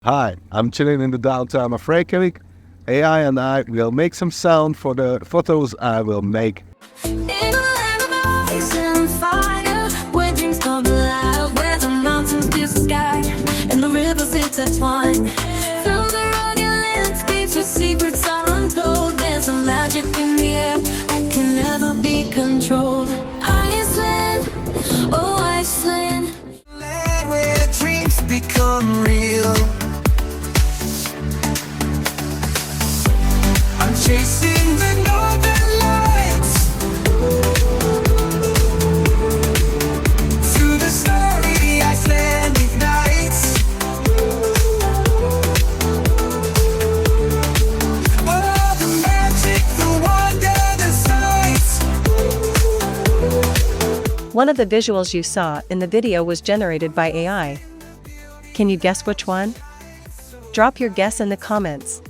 Hi, I'm chilling in the downtown of Reykjavik. AI and I will make some sound for the photos I will make. In a land of ice and fire, where dreams come alive, where the mountains kiss the sky and the rivers intertwine. Through the rugged landscapes where secrets are untold, there's a magic in the air that can never be controlled. Iceland, oh Iceland, Land where dreams become real. I'm chasing the northern lights through the starry Icelandic nights. Oh, the magic, the wonder, the sights. One of the visuals you saw in the video was generated by AI. Can you guess which one? Drop your guess in the comments.